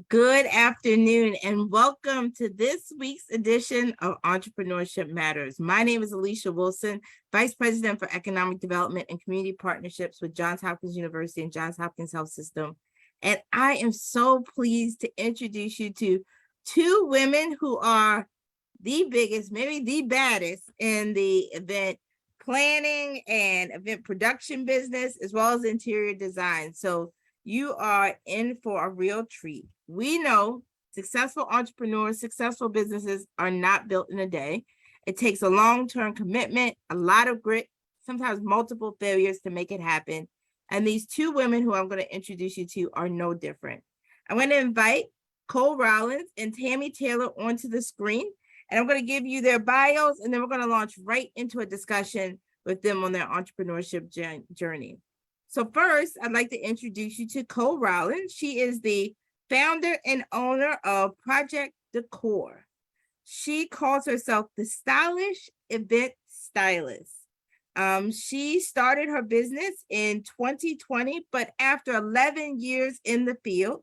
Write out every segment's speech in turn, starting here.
Good afternoon and welcome to this week's edition of Entrepreneurship Matters. My name is Alicia Wilson, Vice President for Economic Development and Community Partnerships with Johns Hopkins University and Johns Hopkins Health System. And I am so pleased to introduce you to two women who are the biggest, maybe the baddest in the event planning and event production business, as well as interior design. So you are in for a real treat. We know successful entrepreneurs, successful businesses are not built in a day. It takes a long-term commitment, a lot of grit, sometimes multiple failures to make it happen. And these two women who I'm going to introduce you to are no different. I'm going to invite Cole Rollins and Tammy Taylor onto the screen, and I'm going to give you their bios, and then we're going to launch right into a discussion with them on their entrepreneurship journey. So first, I'd like to introduce you to Cole Rollins. She is the founder and owner of Project Decor. She calls herself the stylish event stylist. She started her business in 2020, but after 11 years in the field,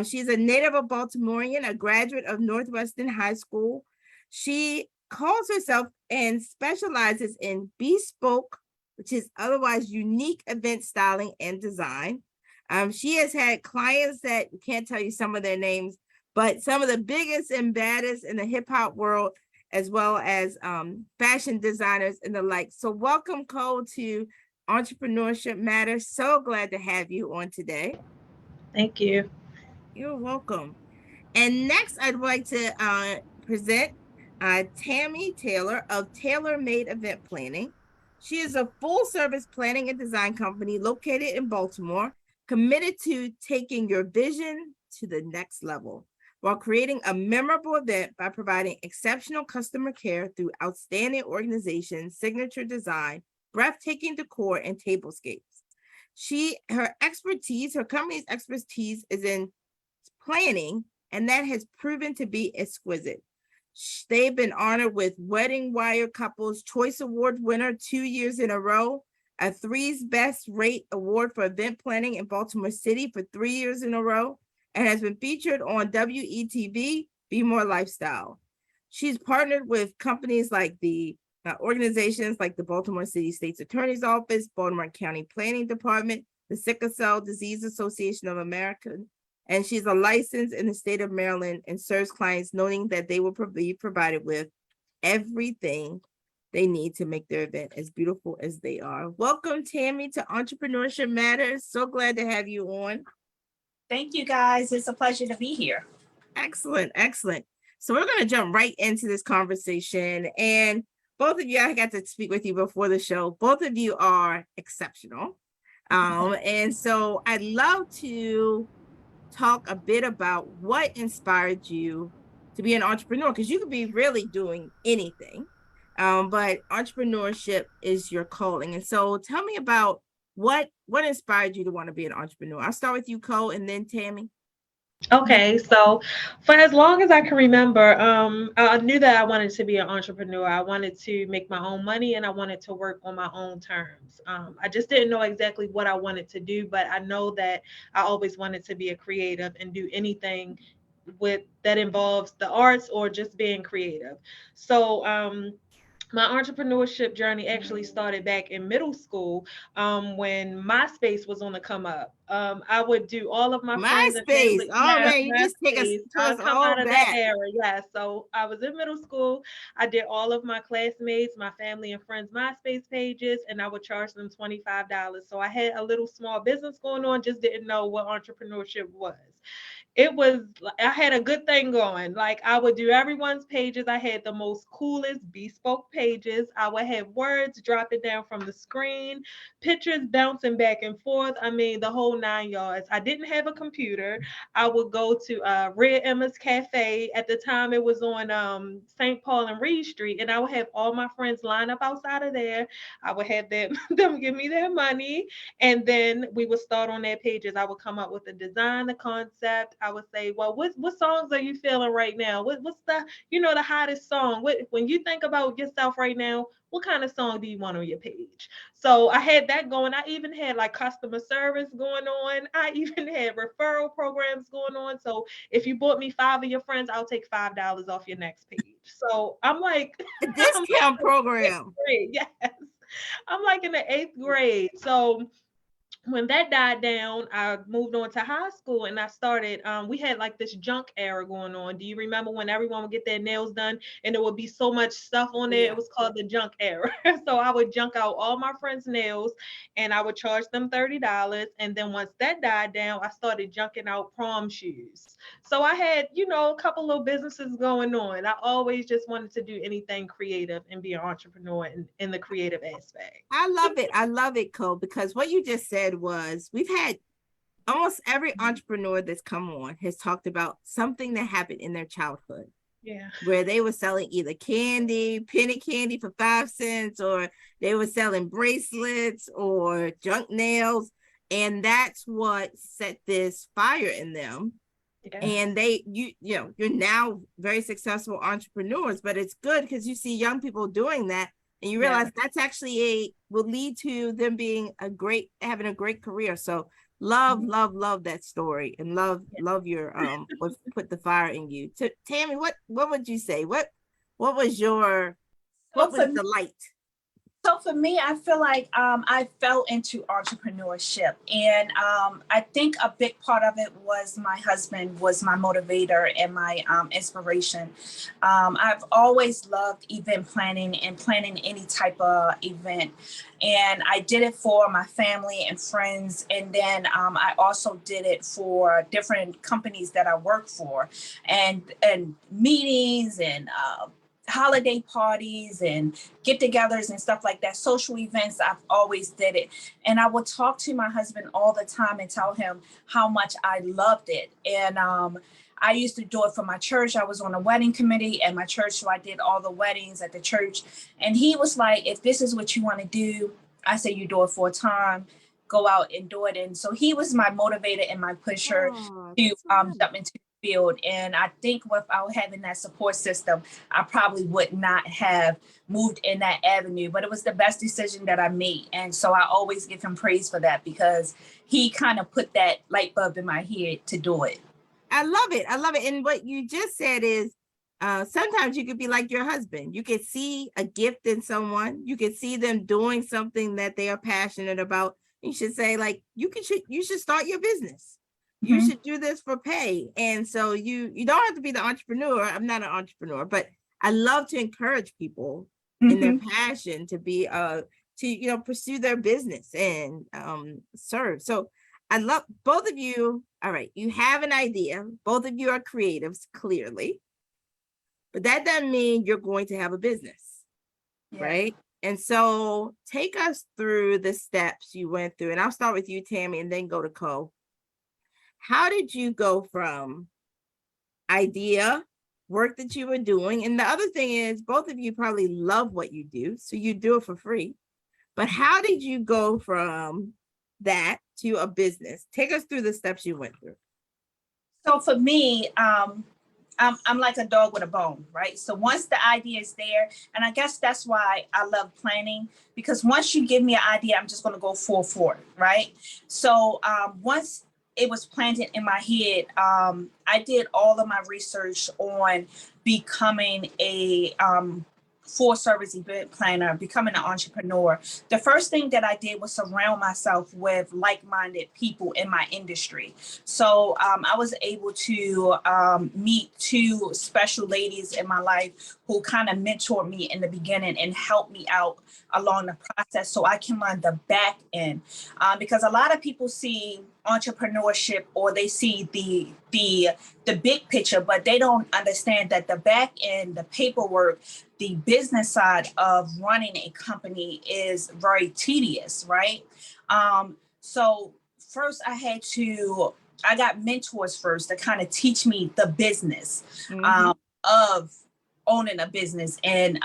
she's a native of Baltimorean, a graduate of Northwestern High School. She calls herself and specializes in bespoke, which is otherwise unique event styling and design. She has had clients that can't tell you some of their names, but some of the biggest and baddest in the hip hop world, as well as fashion designers and the like. So welcome, Cole, to Entrepreneurship Matters. So glad to have you on today. Thank you. You're welcome. And next, I'd like to present Tammy Taylor of Tailor Made Event Planning. She is a full-service planning and design company located in Baltimore, committed to taking your vision to the next level while creating a memorable event by providing exceptional customer care through outstanding organization, signature design, breathtaking decor, and tablescapes. Her company's expertise is in planning, and that has proven to be exquisite. They've been honored with Wedding Wire Couples Choice Award winner 2 years in a row, a Three's Best Rate Award for event planning in Baltimore City for 3 years in a row, and has been featured on WETV, Be More Lifestyle. She's partnered with companies like the organizations like the Baltimore City State's Attorney's Office, Baltimore County Planning Department, the Sickle Cell Disease Association of America, and she's a license in the state of Maryland and serves clients knowing that they will be provided with everything they need to make their event as beautiful as they are. Welcome, Tammy, to Entrepreneurship Matters. So glad to have you on. Thank you, guys. It's a pleasure to be here. Excellent, excellent. So we're going to jump right into this conversation. And both of you, I got to speak with you before the show. Both of you are exceptional. And so I'd love to talk a bit about what inspired you to be an entrepreneur, because you could be really doing anything, but entrepreneurship is your calling. And so tell me about what inspired you to want to be an entrepreneur. I'll start with you, Cole, and then Tammy. Okay, so for as long as I can remember, I knew that I wanted to be an entrepreneur. I wanted to make my own money and I wanted to work on my own terms. I just didn't know exactly what I wanted to do, but I know that I always wanted to be a creative and do anything with that involves the arts or just being creative. So, my entrepreneurship journey actually started back in middle school when MySpace was on the come up. I would do all of my friends and MySpace. family. Oh Yes, man, you just take us MySpace. to I us come all out of that back. era. Yeah. So I was in middle school. I did all of my classmates, my family and friends' MySpace pages, and I would charge them $25. So I had a little small business going on, just didn't know what entrepreneurship was. It was, I had a good thing going. Like I would do everyone's pages. I had the most coolest bespoke pages. I would have words dropping down from the screen, pictures bouncing back and forth. I mean, the whole 9 yards. I didn't have a computer. I would go to Red Emma's Cafe. At the time, it was on St. Paul and Reed Street, and I would have all my friends line up outside of there. I would have them give me their money, and then we would start on their pages. I would come up with a design, the concept, I would say, well, what songs are you feeling right now? What's the, the hottest song? When you think about yourself right now, what kind of song do you want on your page? So I had that going. I even had like customer service going on. I even had referral programs going on. So if you bought me 5 of your friends, I'll take $5 off your next page. So I'm like, A discount program. yes. I'm like in the 8th grade. So when that died down, I moved on to high school and I started, we had like this junk era going on. Do you remember when everyone would get their nails done and there would be so much stuff on there? Yeah. It was called the junk era. So I would junk out all my friends' nails and I would charge them $30. And then once that died down, I started junking out prom shoes. So I had, a couple little businesses going on. I always just wanted to do anything creative and be an entrepreneur in the creative aspect. I love it. I love it, Cole, because what you just said was we've had almost every entrepreneur that's come on has talked about something that happened in their childhood. Yeah. Where they were selling either candy, penny candy for 5 cents, or they were selling bracelets or junk nails. And that's what set this fire in them. Yeah. And you're now very successful entrepreneurs, but it's good because you see young people doing that and you realize that's actually will lead to them being having a great career. So love that story and love your what put the fire in you. Tammy, what would you say? What was the light? So for me, I feel like I fell into entrepreneurship, and I think a big part of it was my husband was my motivator and my inspiration. I've always loved event planning and planning any type of event, and I did it for my family and friends, and then I also did it for different companies that I work for, and meetings and holiday parties and get-togethers and stuff like that, social events. I've always did it, and I would talk to my husband all the time and tell him how much I loved it. And I used to do it for my church. I was on a wedding committee at my church, so I did all the weddings at the church. And he was like, if this is what you want to do, I say you do it full time, go out and do it. And so he was my motivator and my pusher to jump into field. And I think without having that support system, I probably would not have moved in that avenue, but it was the best decision that I made. And so I always give him praise for that because he kind of put that light bulb in my head to do it. I love it. I love it. And what you just said is sometimes you could be like your husband. You could see a gift in someone. You could see them doing something that they are passionate about. You should say, like, you should start your business. You should do this for pay. And so you don't have to be the entrepreneur. I'm not an entrepreneur, but I love to encourage people in their passion to be to pursue their business and serve. So I love both of you. All right, you have an idea. Both of you are creatives, clearly, but that doesn't mean you're going to have a business, right? And so take us through the steps you went through, and I'll start with you, Tammy, and then go to Cole. How did you go from idea, work that you were doing? And the other thing is, both of you probably love what you do, so you do it for free. But how did you go from that to a business? Take us through the steps you went through. So for me, I'm like a dog with a bone, right? So once the idea is there, and I guess that's why I love planning, because once you give me an idea, I'm just going to go full for it, right? So once it was planted in my head, I did all of my research on becoming a full service event planner, becoming an entrepreneur. The first thing that I did was surround myself with like-minded people in my industry. So I was able to meet 2 special ladies in my life who kind of mentored me in the beginning and helped me out along the process so I can learn the back end. Because a lot of people see entrepreneurship, or they see the big picture, but they don't understand that the back end, the paperwork, the business side of running a company is very tedious, right? So first I got mentors first to kind of teach me the business of owning a business and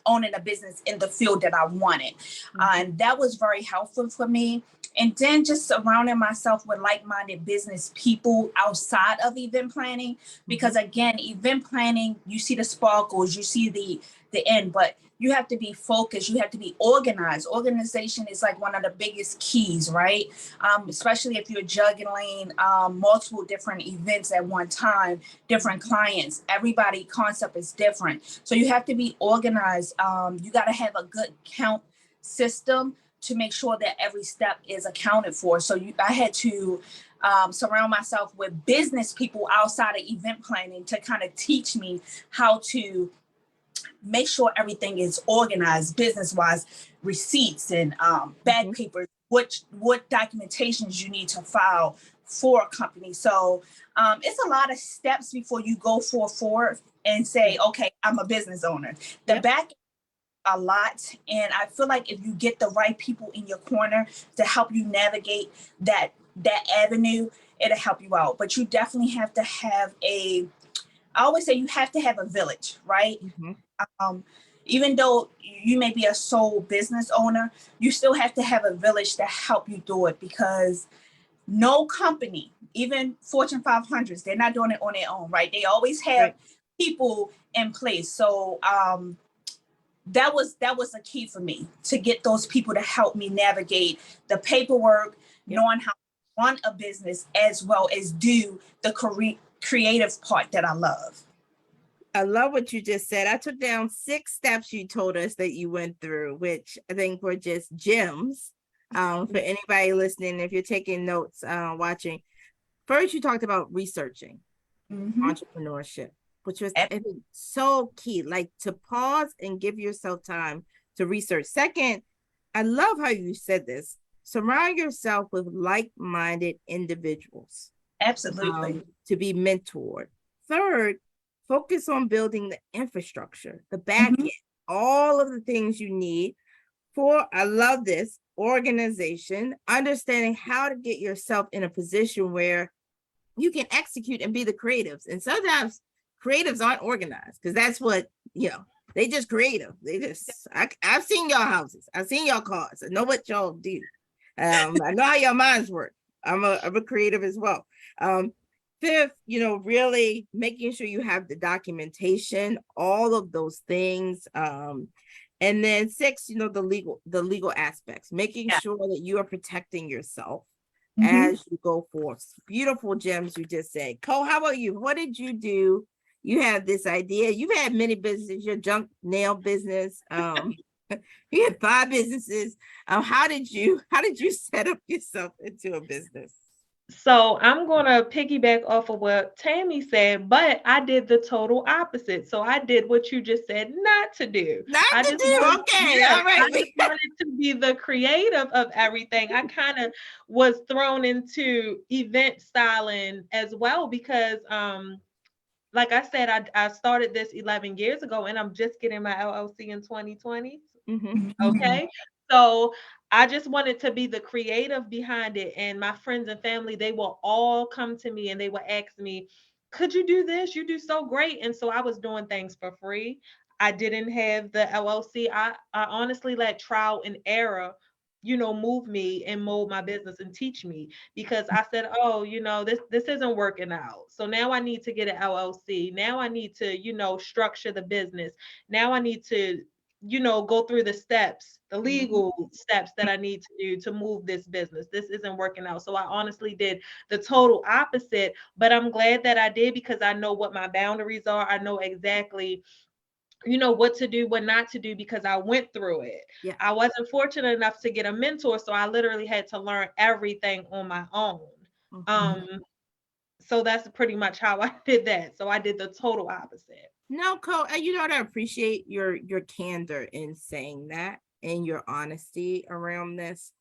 owning a business in the field that I wanted. And that was very helpful for me. And then just surrounding myself with like-minded business people outside of event planning, because again, event planning, you see the sparkles, you see the end, but you have to be focused. You have to be organized. Organization is like one of the biggest keys, right? Especially if you're juggling multiple different events at one time, different clients, everybody concept is different. So you have to be organized. You got to have a good count system to make sure that every step is accounted for. So I had to surround myself with business people outside of event planning to kind of teach me how to make sure everything is organized business-wise, receipts and bag papers, what documentations you need to file for a company. So it's a lot of steps before you go forward and say, okay, I'm a business owner. The back a lot. And I feel like if you get the right people in your corner to help you navigate that avenue, it'll help you out. But you definitely have to have I always say you have to have a village, right? Even though you may be a sole business owner, you still have to have a village to help you do it, because no company, even Fortune 500s, they're not doing it on their own, right? They always have people in place. So that was a key for me, to get those people to help me navigate the paperwork, knowing how to run a business as well as do the creative part that I love. I love what you just said. I took down 6 steps you told us that you went through, which I think were just gems for anybody listening. If you're taking notes, watching. First, you talked about researching entrepreneurship, which was I think, so key, like to pause and give yourself time to research. Second, I love how you said this. Surround yourself with like-minded individuals. Absolutely. To be mentored. Third, focus on building the infrastructure, the back end, all of the things you need. 4, I love this, organization, understanding how to get yourself in a position where you can execute and be the creatives. And sometimes creatives aren't organized, because that's what, they just creative. They just, I've seen y'all houses. I've seen y'all cars. I know what y'all do. I know how your minds work. I'm a creative as well. 5th, really making sure you have the documentation, all of those things. And then 6, the legal aspects, making sure that you are protecting yourself as you go forth. Beautiful gems you just said. Cole, how about you? What did you do? You have this idea. You've had many businesses, your junk nail business. You had 5 businesses. How did you set up yourself into a business? So I'm going to piggyback off of what Tammy said, but I did the total opposite. So I did what you just said not to do. Okay, all right. I just wanted to be the creative of everything. I kind of was thrown into event styling as well, because like I said, I started this 11 years ago, and I'm just getting my LLC in 2020. Okay. So I just wanted to be the creative behind it. And my friends and family, they will all come to me and they will ask me, could you do this? You do so great. And so I was doing things for free. I didn't have the LLC. I honestly let trial and error, move me and mold my business and teach me, because I said, oh, this isn't working out. So now I need to get an LLC. Now I need to, structure the business. Now I need to go through the steps, the legal steps that I need to do to move this business. This isn't working out. So I honestly did the total opposite, but I'm glad that I did, because I know what my boundaries are. I know exactly, what to do, what not to do, because I went through it. Yeah. I wasn't fortunate enough to get a mentor, so I literally had to learn everything on my own. So that's pretty much how I did that. So I did the total opposite. No, Cole, I appreciate your candor in saying that and your honesty around this,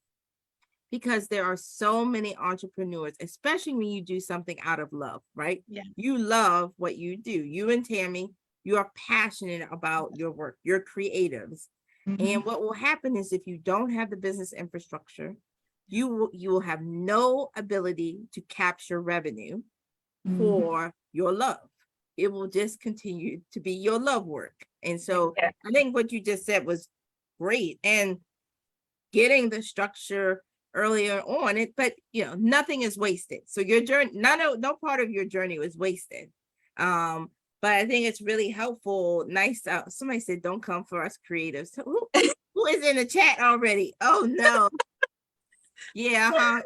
because there are so many entrepreneurs, especially when you do something out of love, right? Yeah. You love what you do. You and Tammy, you are passionate about your work. You're creatives. And what will happen is, if you don't have the business infrastructure, you will have no ability to capture revenue for your love. It will just continue to be your love work. And so I think what you just said was great. And getting the structure, earlier on it, but nothing is wasted. So your journey, no part of your journey was wasted. But I think it's really helpful. Nice. Somebody said, "Don't come for us creatives." Who is in the chat already? Oh no. Yeah.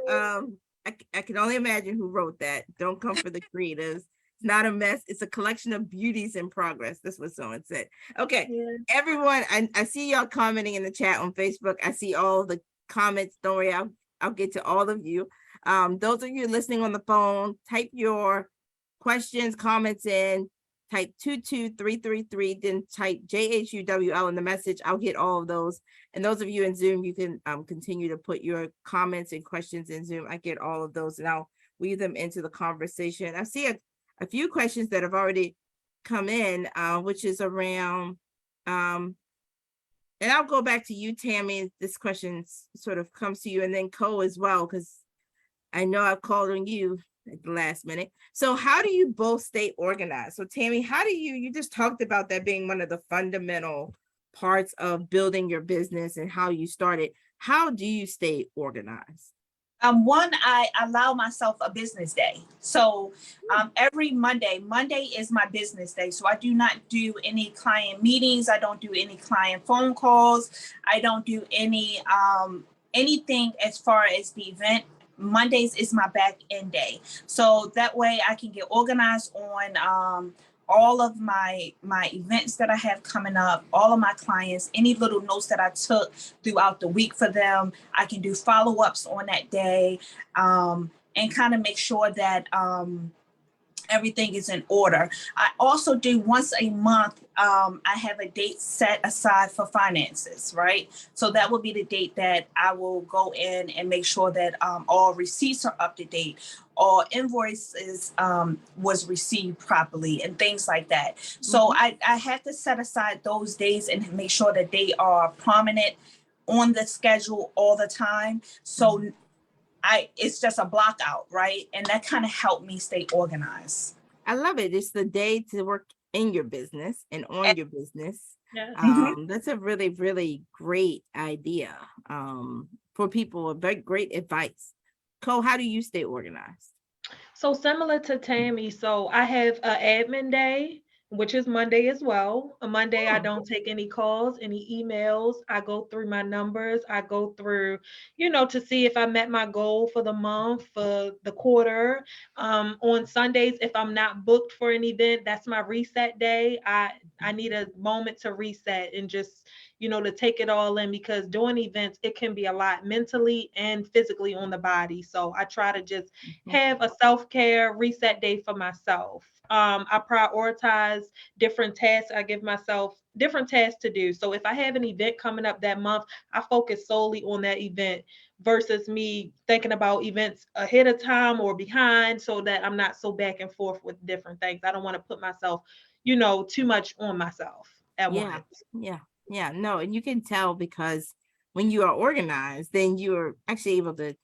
I can only imagine who wrote that. Don't come for the creatives. It's not a mess. It's a collection of beauties in progress. That's what someone said. Okay, Yeah. everyone. I see y'all commenting in the chat on Facebook. I see all the comments. Don't worry, I'll get to all of you. Those of you listening on the phone, type your questions, comments in. Type 22333, then type JHUWL in the message. I'll get all of those. And those of you in Zoom, you can continue to put your comments and questions in Zoom. I get all of those and I'll weave them into the conversation. I see a few questions that have already come in, which is around, and I'll go back to you, Tammy. This question sort of comes to you, and then Co as well, because I know I've called on you at the last minute. So how do you both stay organized? So Tammy, how do you just talked about that being one of the fundamental parts of building your business and how you started. How do you stay organized? One, I allow myself a business day. So every Monday is my business day. So I do not do any client meetings. I don't do any client phone calls. I don't do any anything as far as the event. Mondays is my back end day. So that way I can get organized on all of my events that I have coming up, all of my clients, any little notes that I took throughout the week for them. I can do follow-ups on that day, and kind of make sure that everything is in order. I also do once a month, I have a date set aside for finances, right? So that will be the date that I will go in and make sure that all receipts are up to date, all invoices was received properly and things like that. So I have to set aside those days and make sure that they are prominent on the schedule all the time. So it's just a block out, right? And that kind of helped me stay organized. I love it. It's the day to work in your business and on your business. Yes. That's a really, really great idea for people. Very great advice. Co, how do you stay organized? So similar to Tammy, so I have an admin day, which is Monday as well. A Monday, I don't take any calls, any emails. I go through my numbers. I go through, to see if I met my goal for the month, for the quarter. On Sundays, if I'm not booked for an event, that's my reset day. I need a moment to reset and just, to take it all in, because doing events, it can be a lot mentally and physically on the body. So I try to just have a self-care reset day for myself. I prioritize different tasks. I give myself different tasks to do. So if I have an event coming up that month, I focus solely on that event versus me thinking about events ahead of time or behind, so that I'm not so back and forth with different things. I don't want to put myself, too much on myself at once. Yeah. No, and you can tell because when you are organized, then you're actually able to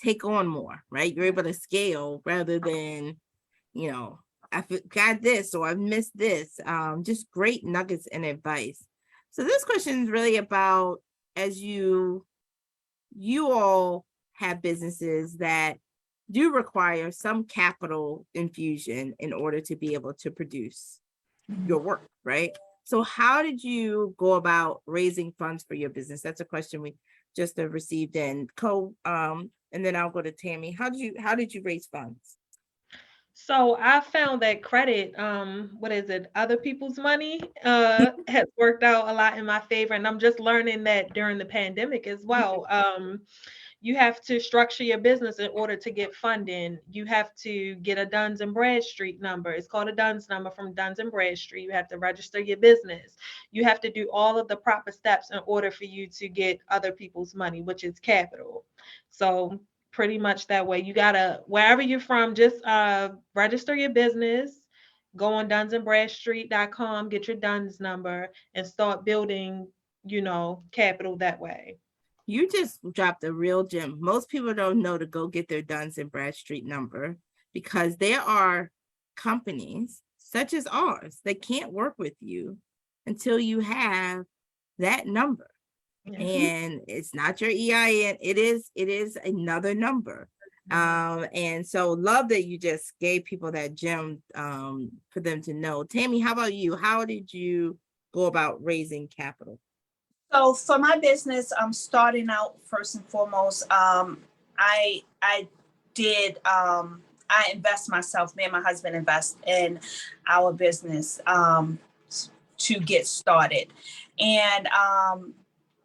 take on more, right? You're able to scale rather than, I forgot this or I missed this. Just great nuggets and advice. So this question is really about, as you all have businesses that do require some capital infusion in order to be able to produce your work, right? So how did you go about raising funds for your business? That's a question we just received in. And then I'll go to Tammy. How did you raise funds? So I found that credit, other people's money, has worked out a lot in my favor. And I'm just learning that during the pandemic as well. You have to structure your business in order to get funding. You have to get a Duns and Bradstreet number. It's called a Duns number from Duns and Bradstreet. You have to register your business. You have to do all of the proper steps in order for you to get other people's money, which is capital. So pretty much that way. You gotta, wherever you're from, just register your business, go on dunsandbradstreet.com, get your Duns number, and start building, capital that way. You just dropped a real gem. Most people don't know to go get their Duns and Bradstreet number, because there are companies such as ours that can't work with you until you have that number. and it's not your EIN. It is another number. And so love that you just gave people that gem for them to know. Tammy, how about you? How did you go about raising capital? So for my business, I'm starting out first and foremost. I did I invest myself. Me and my husband invest in our business to get started, and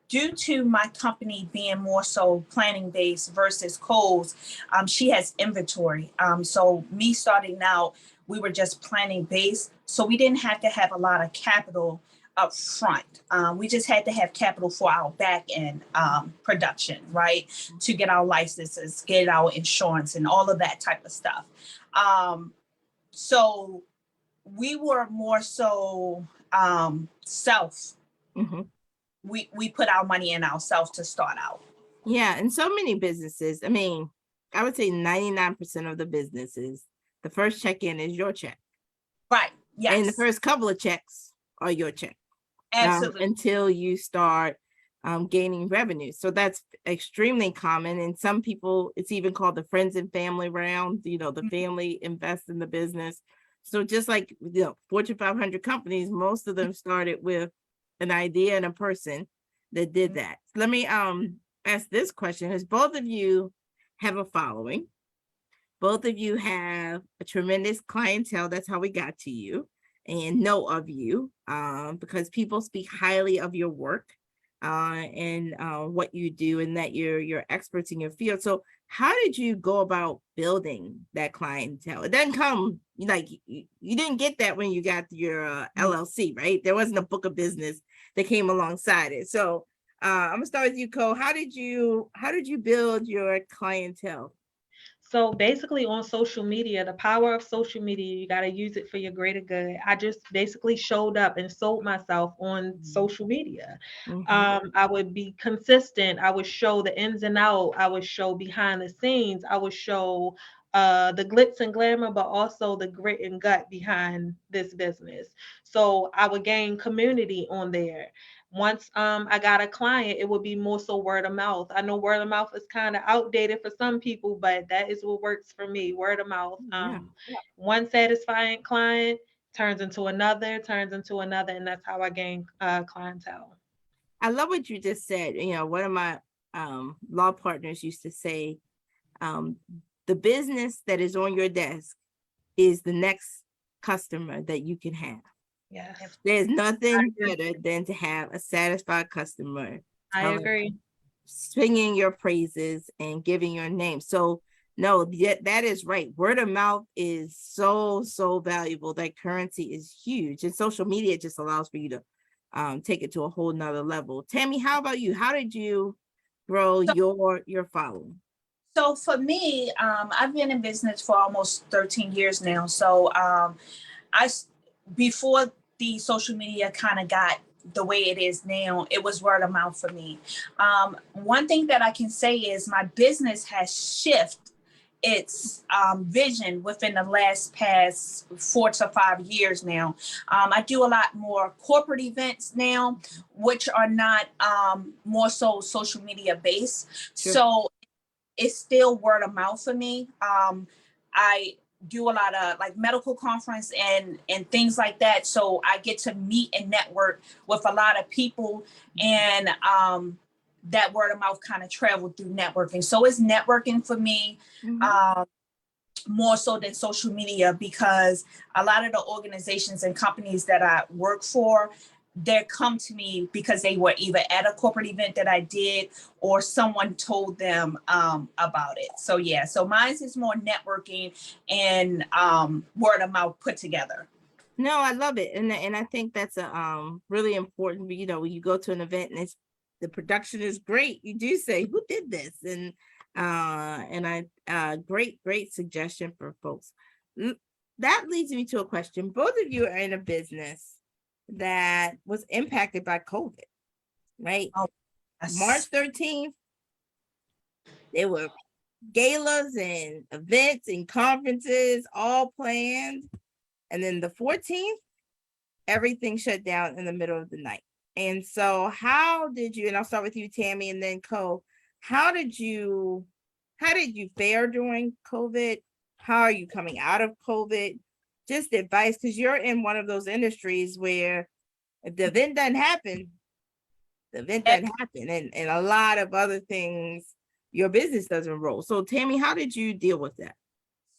due to my company being more so planning based versus Kohl's, she has inventory. So me starting out, we were just planning based, so we didn't have to have a lot of capital up front. We just had to have capital for our back end production, right? To get our licenses, get our insurance, and all of that type of stuff. So we were more so self. Mhm. We put our money in ourselves to start out. Yeah, and so many businesses. I mean, I would say 99% of the businesses, the first check-in is your check. Right. Yes. And the first couple of checks are your check. Absolutely. Until you start gaining revenue. So that's extremely common. And some people, it's even called the friends and family round. The family invests in the business. So just like Fortune 500 companies, most of them started with an idea and a person that did that. Let me ask this question, because both of you have a following. Both of you have a tremendous clientele. That's how we got to you and know of you, because people speak highly of your work and what you do, and that you're experts in your field. So how did you go about building that clientele? It doesn't come like you didn't get that when you got your LLC, right? There wasn't a book of business that came alongside it. So I'm gonna start with you, Cole. How did you build your clientele? So basically on social media, the power of social media, you got to use it for your greater good. I just basically showed up and sold myself on social media. I would be consistent. I would show the ins and out. I would show behind the scenes. I would show the glitz and glamour, but also the grit and gut behind this business. So I would gain community on there. Once I got a client, it would be more so word of mouth. I know word of mouth is kind of outdated for some people, but that is what works for me. Word of mouth. One satisfying client turns into another, and that's how I gain clientele. I love what you just said. One of my law partners used to say, the business that is on your desk is the next customer that you can have. Yes. There's nothing better than to have a satisfied customer. I agree. Singing your praises and giving your name. So no, that is right. Word of mouth is so valuable. That currency is huge, and social media just allows for you to take it to a whole nother level. Tammy, how about you? How did you grow your following? So for me, I've been in business for almost 13 years now. So before the social media kind of got the way it is now, it was word of mouth for me. One thing that I can say is my business has shifted its vision within the past 4 to 5 years now. I do a lot more corporate events now, which are not more so social media based. Sure. So it's still word of mouth for me. I do a lot of like medical conference and things like that. So I get to meet and network with a lot of people, and that word of mouth kind of traveled through networking. So it's networking for me. More so than social media, because a lot of the organizations and companies that I work for, they come to me because they were either at a corporate event that I did or someone told them about it. So yeah, so mine is more networking and word of mouth put together. No, I love it. And I think that's a really important, when you go to an event and the production is great, you do say, who did this? And great suggestion for folks. That leads me to a question. Both of you are in a business that was impacted by COVID, right? Oh, yes. March 13th, there were galas and events and conferences all planned. And then the 14th, everything shut down in the middle of the night. And so how did you, and I'll start with you, Tammy, and then Cole, how did you fare during COVID? How are you coming out of COVID? Just advice, because you're in one of those industries where if the event doesn't happen, and a lot of other things, your business doesn't roll. So Tammy, how did you deal with that?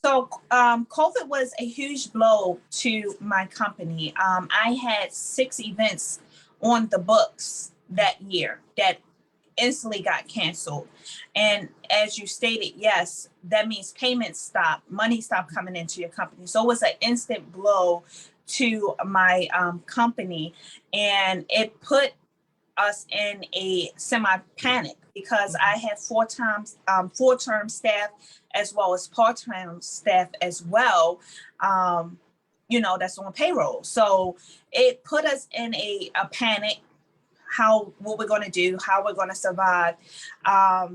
So COVID was a huge blow to my company. I had 6 events on the books that year that instantly got canceled. And as you stated, yes, that means payments stopped, money stopped coming into your company. So it was an instant blow to my company. And it put us in a semi-panic because I had full-term staff as well as part-time staff as well, that's on payroll. So it put us in a panic, what we're going to do, how we're going to survive. I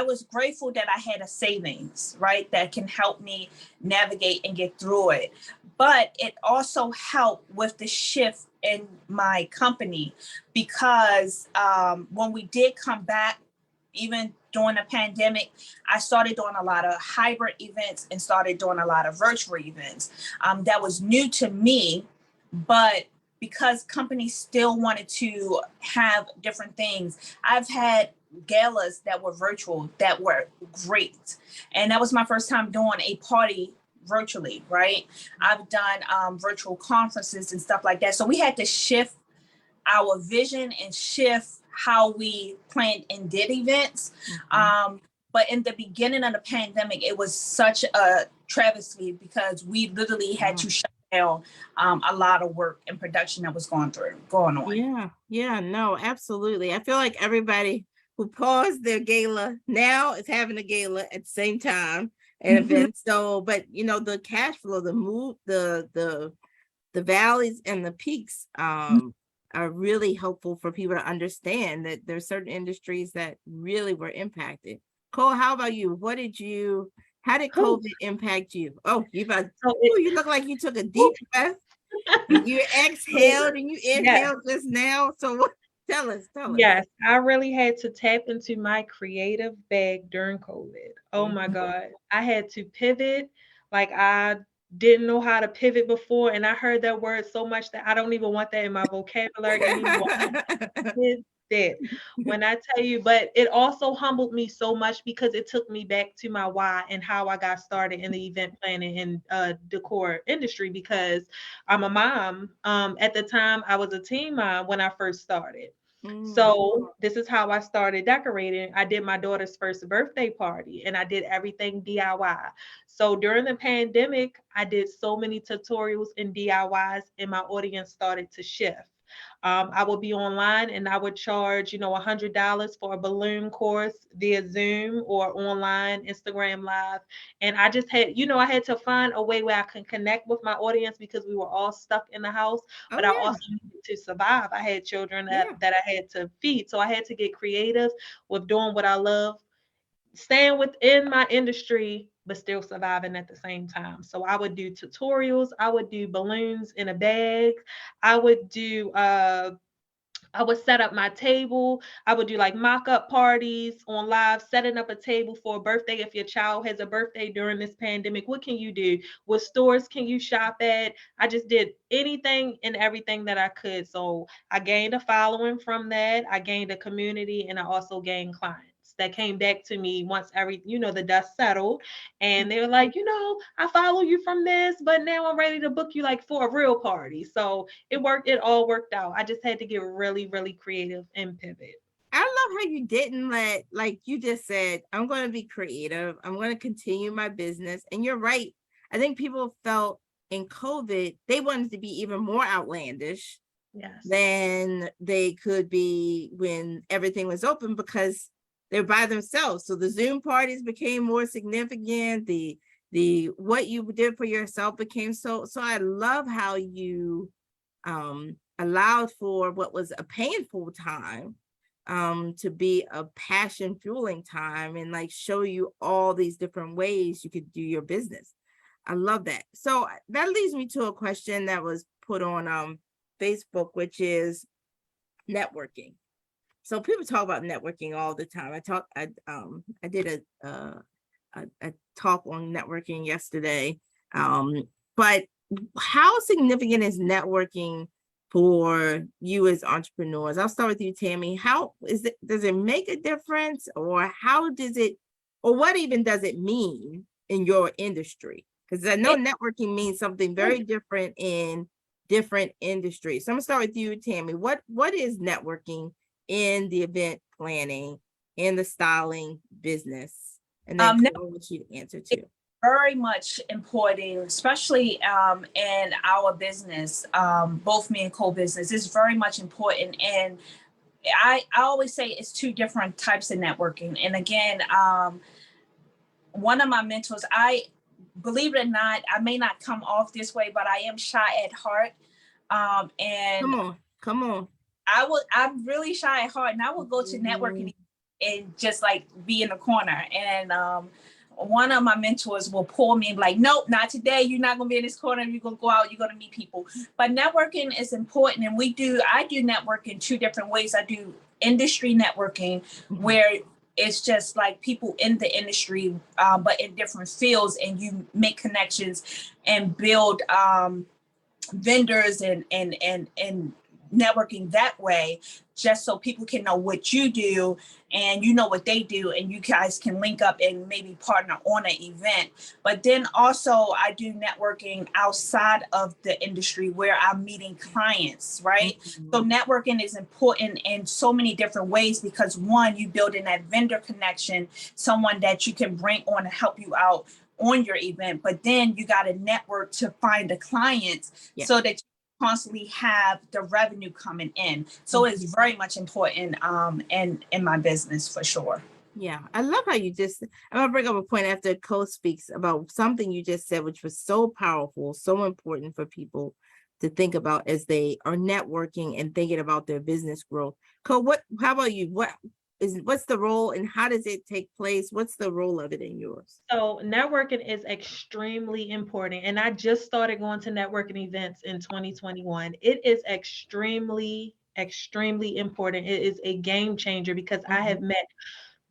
was grateful that I had a savings, right, that can help me navigate and get through it. But it also helped with the shift in my company because when we did come back, even during the pandemic, I started doing a lot of hybrid events and started doing a lot of virtual events. That was new to me, but because companies still wanted to have different things, I've had galas that were virtual that were great. And that was my first time doing a party virtually, right? I've done virtual conferences and stuff like that. So we had to shift our vision and shift how we planned and did events. But in the beginning of the pandemic, it was such a travesty because we literally had to shut down a lot of work and production that was going on. Yeah, no, absolutely. I feel like everybody who paused their gala now is having a gala at the same time and events. So, but the cash flow, the valleys and the peaks are really helpful for people to understand that there's certain industries that really were impacted. Cole, how about you? How did COVID impact you? Oh, you look like you took a deep breath. You exhaled and you inhaled just now. So tell us. Yes, I really had to tap into my creative bag during COVID. Oh my God. I had to pivot. Like I didn't know how to pivot before. And I heard that word so much that I don't even want that in my vocabulary anymore. That when I tell you, but it also humbled me so much because it took me back to my why and how I got started in the event planning and decor industry because I'm a mom. At the time, I was a teen mom when I first started. So this is how I started decorating. I did my daughter's first birthday party and I did everything DIY. So during the pandemic, I did so many tutorials and DIYs and my audience started to shift. I would be online and I would charge, $100 for a balloon course via Zoom or online Instagram Live. And I just had, I had to find a way where I can connect with my audience because we were all stuck in the house, but I also needed to survive. I had children that I had to feed. So I had to get creative with doing what I love, staying within my industry, but still surviving at the same time. So I would do tutorials. I would do balloons in a bag. I would do, I would set up my table. I would do like mock-up parties on live, setting up a table for a birthday. If your child has a birthday during this pandemic, what can you do? What stores can you shop at? I just did anything and everything that I could. So I gained a following from that. I gained a community and I also gained clients that came back to me once the dust settled. And they were like, I follow you from this, but now I'm ready to book you like for a real party. So it worked. It all worked out. I just had to get really, really creative and pivot. I love how you didn't like you just said, I'm going to be creative. I'm going to continue my business. And you're right. I think people felt in COVID, they wanted to be even more outlandish than they could be when everything was open because they're by themselves. So the Zoom parties became more significant. The what you did for yourself became so I love how you allowed for what was a painful time to be a passion fueling time and like show you all these different ways you could do your business. I love that. So that leads me to a question that was put on Facebook, which is networking. So people talk about networking all the time. I did a talk on networking yesterday. But how significant is networking for you as entrepreneurs? I'll start with you, Tammy. How is it, does it make a difference, or how does it, or what even does it mean in your industry? Because I know networking means something very different in different industries. So I'm gonna start with you, Tammy. What is networking in the event planning, in the styling business? And then I want you to answer too. Very much important, especially in our business, both me and co-business, is very much important. And I always say it's two different types of networking. And again, one of my mentors, I believe it or not, I may not come off this way, but I am shy at heart. And come on. I'm really shy at heart, and I will go to networking and just like be in the corner. And one of my mentors will pull me and be like, nope, not today. You're not gonna be in this corner. You're gonna go out, you're gonna meet people. But networking is important. And I do network in two different ways. I do industry networking, where it's just like people in the industry, but in different fields, and you make connections and build vendors and networking that way, just so people can know what you do and you know what they do, and you guys can link up and maybe partner on an event. But then also I do networking outside of the industry, where I'm meeting clients, right? So networking is important in so many different ways, because one, you building that vendor connection, someone that you can bring on to help you out on your event, but then you got to network to find the clients so that constantly have the revenue coming in. So it's very much important in my business, for sure. Yeah, I love how you I'm gonna bring up a point after Co speaks about something you just said, which was so powerful, so important for people to think about as they are networking and thinking about their business growth. Co, how about you? What's the role, and how does it take place? What's the role of it in yours? So networking is extremely important. And I just started going to networking events in 2021. It is extremely, extremely important. It is a game changer, because I have met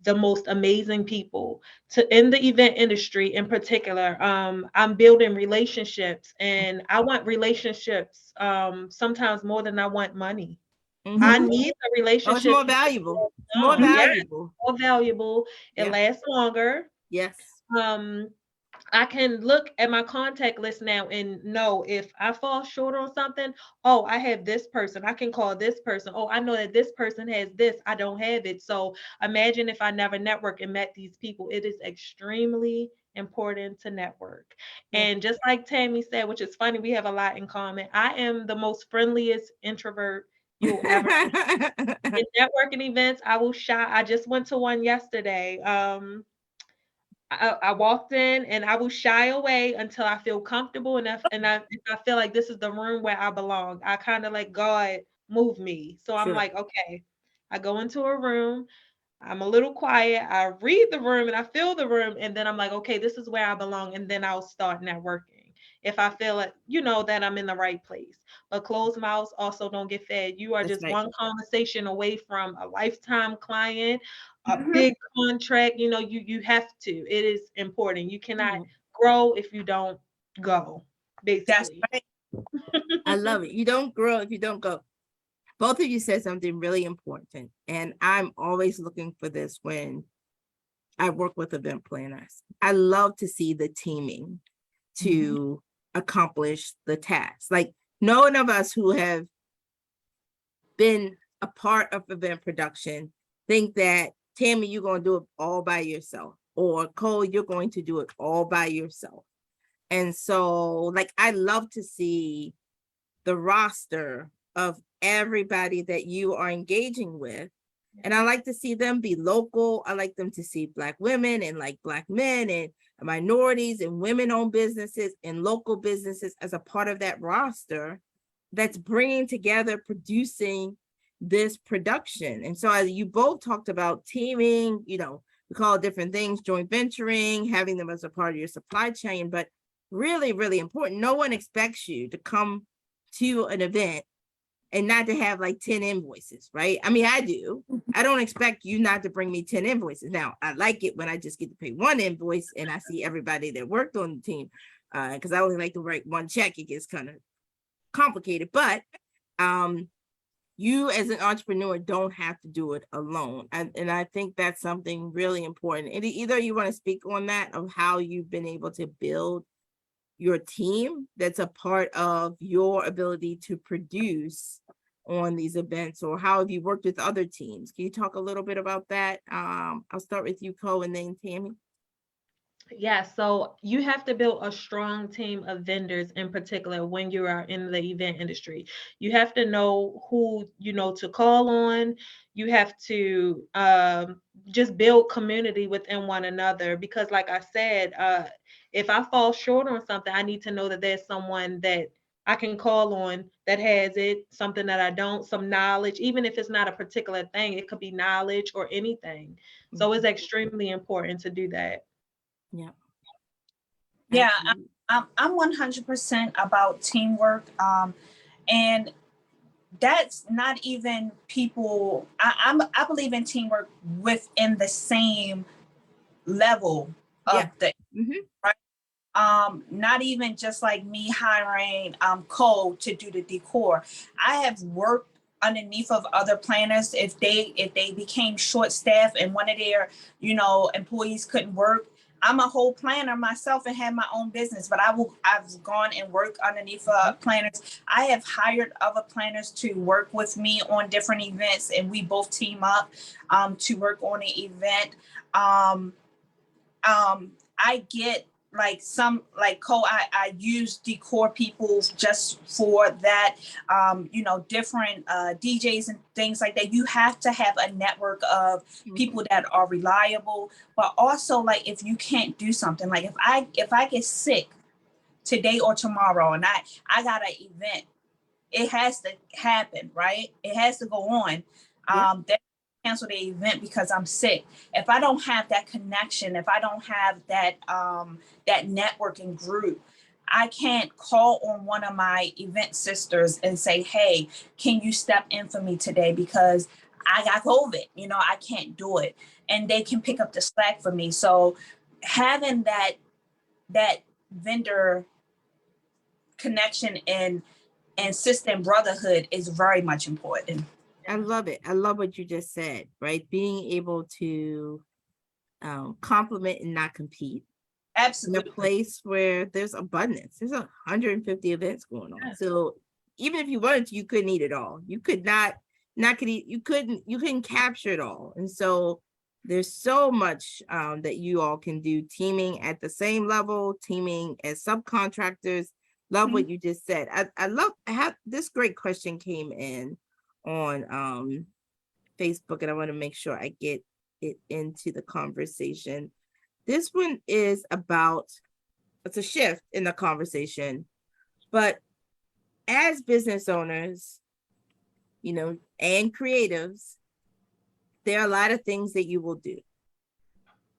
the most amazing people in the event industry in particular. I'm building relationships, and I want relationships sometimes more than I want money. I need a relationship. It's more valuable. More valuable. More valuable. It lasts longer. Yes. I can look at my contact list now and know if I fall short on something. Oh, I have this person. I can call this person. Oh, I know that this person has this. I don't have it. So imagine if I never network and met these people. It is extremely important to network. And just like Tammy said, which is funny, we have a lot in common. I am the most friendliest introvert you'll ever meet. In networking events, I will shy. I just went to one yesterday. I walked in and I will shy away until I feel comfortable enough, and if I feel like this is the room where I belong. I kind of like, God, move me. So I'm like, okay, I go into a room, I'm a little quiet, I read the room and I feel the room, and then I'm like, okay, this is where I belong, and then I'll start networking if I feel it, that I'm in the right place. But closed mouths also don't get fed. You are just one conversation away from a lifetime client, a big contract. You have to. It is important. You cannot grow if you don't go, basically. That's right. I love it. You don't grow if you don't go. Both of you said something really important, and I'm always looking for this when I work with event planners. I love to see the teaming to accomplish the task. Like, no one of us who have been a part of event production think that, Tammy, you're going to do it all by yourself, or Cole, you're going to do it all by yourself. And so, like, I love to see the roster of everybody that you are engaging with. And I like to see them be local. I like them to see Black women and like Black men and minorities and women-owned businesses and local businesses as a part of that roster that's bringing together, producing this production. And so as you both talked about teaming, we call it different things, joint venturing, having them as a part of your supply chain, but really, really important. No one expects you to come to an event and not to have like 10 invoices, right? I mean, I do. I don't expect you not to bring me 10 invoices. Now, I like it when I just get to pay one invoice and I see everybody that worked on the team, because I only like to write one check. It gets kind of complicated, but you as an entrepreneur don't have to do it alone. And I think that's something really important. And either you want to speak on that, of how you've been able to build your team that's a part of your ability to produce on these events, or how have you worked with other teams? Can you talk a little bit about that? I'll start with you, Cole, and then Tammy. Yeah, so you have to build a strong team of vendors in particular when you are in the event industry. You have to know who you know to call on. You have to just build community within one another, because like I said, if I fall short on something, I need to know that there's someone that I can call on that has it, something that I don't, some knowledge, even if it's not a particular thing, it could be knowledge or anything. So it's extremely important to do that. Yeah. Yeah, Absolutely. I'm 100% about teamwork. And that's not even people. I believe in teamwork within the same level of Yeah. the Mhm. not even just like me hiring Cole to do the decor. I have worked underneath of other planners. If they became short staffed and one of their employees couldn't work, I'm a whole planner myself and have my own business, but I've gone and worked underneath planners. I have hired other planners to work with me on different events, and we both team up to work on an event. I get like some like Cole, I use decor people just for that, different DJs and things like that. You have to have a network of people that are reliable, but also like if you can't do something, like if I get sick today or tomorrow and I got an event, it has to happen, right? It has to go on. Yeah. They cancel the event because I'm sick. If I don't have that connection, if I don't have that that networking group, I can't call on one of my event sisters and say, "Hey, can you step in for me today because I got COVID? I can't do it." And they can pick up the slack for me. So having that vendor connection and system brotherhood is very much important. I love it. I love what you just said, right? Being able to compliment and not compete in a Absolutely. place where there's abundance. There's 150 events going on. So even if you wanted to, you couldn't eat it all. You could not could eat, you couldn't capture it all. And so there's so much that you all can do, teaming at the same level, teaming as subcontractors. Love what you just said. I have this great question came in on Facebook, and I want to make sure I get it into the conversation. This one is about, it's a shift in the conversation, but as business owners, and creatives, there are a lot of things that you will do,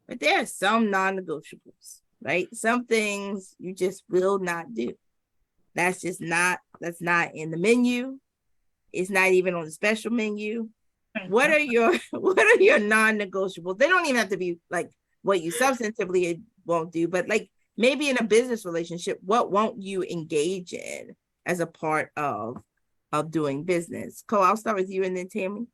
but there are some non-negotiables, right? Some things you just will not do. That's not in the menu. It's not even on the special menu. What are your non-negotiables? They don't even have to be like what you substantively won't do, but like maybe in a business relationship, what won't you engage in as a part of doing business? Cole, I'll start with you and then Tammy.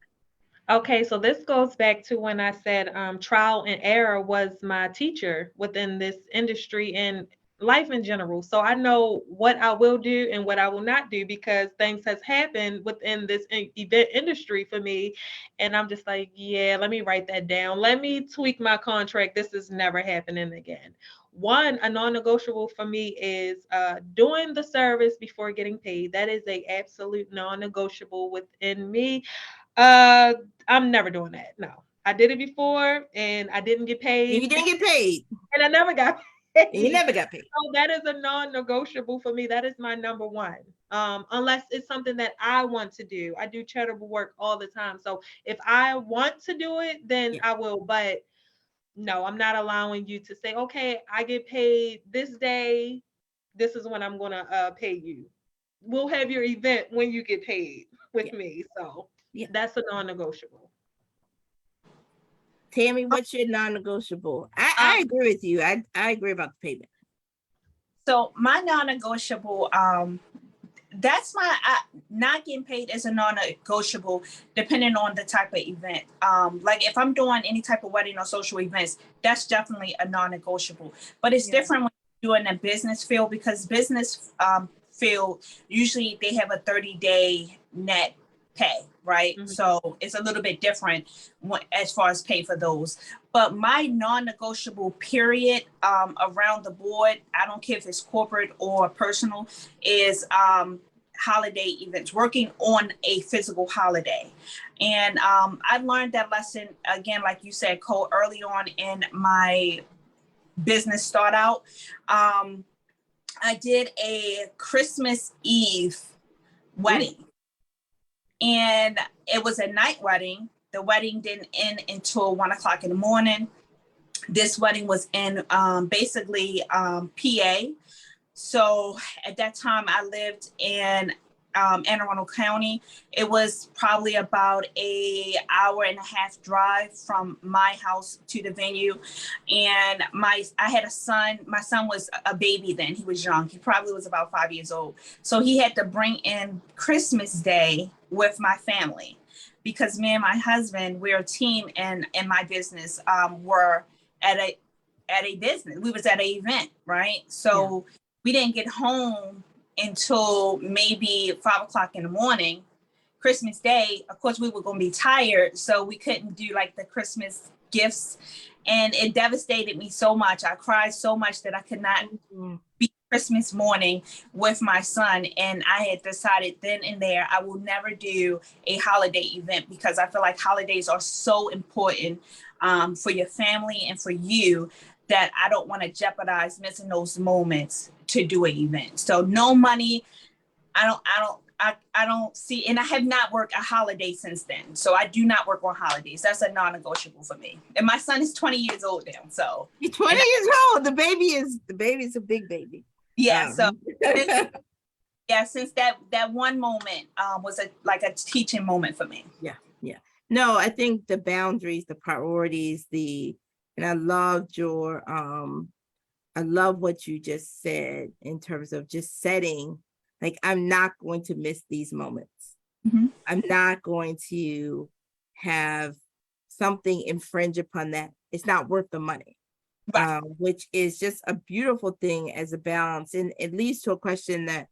Okay, so this goes back to when I said trial and error was my teacher within this industry and life in general. So I know what I will do and what I will not do, because things has happened within this event industry for me. And I'm just like, yeah, let me write that down. Let me tweak my contract. This is never happening again. One, a non-negotiable for me is doing the service before getting paid. That is a absolute non-negotiable within me. Uh, I'm never doing that. No, I did it before and I didn't get paid. You didn't get paid. And I never got paid. You never got paid. So that is a non-negotiable for me. That is my number one. Unless it's something that I want to do. I do charitable work all the time. So if I want to do it, then I will. But no, I'm not allowing you to say, okay, I get paid this day. This is when I'm gonna pay you. we'll have your event when you get paid with Yeah. me. So Yeah. that's a non-negotiable. Tammy, what's your non-negotiable? I agree with you. I agree about the payment. So my non-negotiable, that's my not getting paid is a non-negotiable depending on the type of event. Like if I'm doing any type of wedding or social events, that's definitely a non-negotiable. But it's different when you're doing a business field, because business field usually they have a 30-day net pay, right? Mhm. So it's a little bit different as far as pay for those. But my non-negotiable period around the board, I don't care if it's corporate or personal, is holiday events, working on a physical holiday. And I learned that lesson, again, like you said, Cole, early on in my business start out. I did a Christmas Eve wedding. Ooh. And it was a night wedding. The wedding didn't end until 1:00 in the morning. This wedding was in basically PA. So at that time I lived in Anne Arundel County. It was probably about an hour-and-a-half drive from my house to the venue. And I had a son. My son was a baby then. He was young. He probably was about 5 years old. So he had to bring in Christmas Day with my family, because me and my husband, we're a team, and in my business, were at a business. We was at an event, right? So we didn't get home until maybe 5:00 in the morning. Christmas Day, of course, we were going to be tired, so we couldn't do like the Christmas gifts, and it devastated me so much. I cried so much that I could not be Christmas morning with my son. And I had decided then and there, I will never do a holiday event, because I feel like holidays are so important for your family and for you, that I don't want to jeopardize missing those moments to do an event. So no money. I don't see, and I have not worked a holiday since then. So I do not work on holidays. That's a non-negotiable for me. And my son is 20 years old now. So you're 20 years old. The baby's a big baby. Yeah. So since that one moment was like a teaching moment for me. Yeah. Yeah. No, I think the boundaries, the priorities, and I loved I love what you just said in terms of just setting, like, I'm not going to miss these moments. Mm-hmm. I'm not going to have something infringe upon that. It's not worth the money, Right. Which is just a beautiful thing as a balance. And it leads to a question that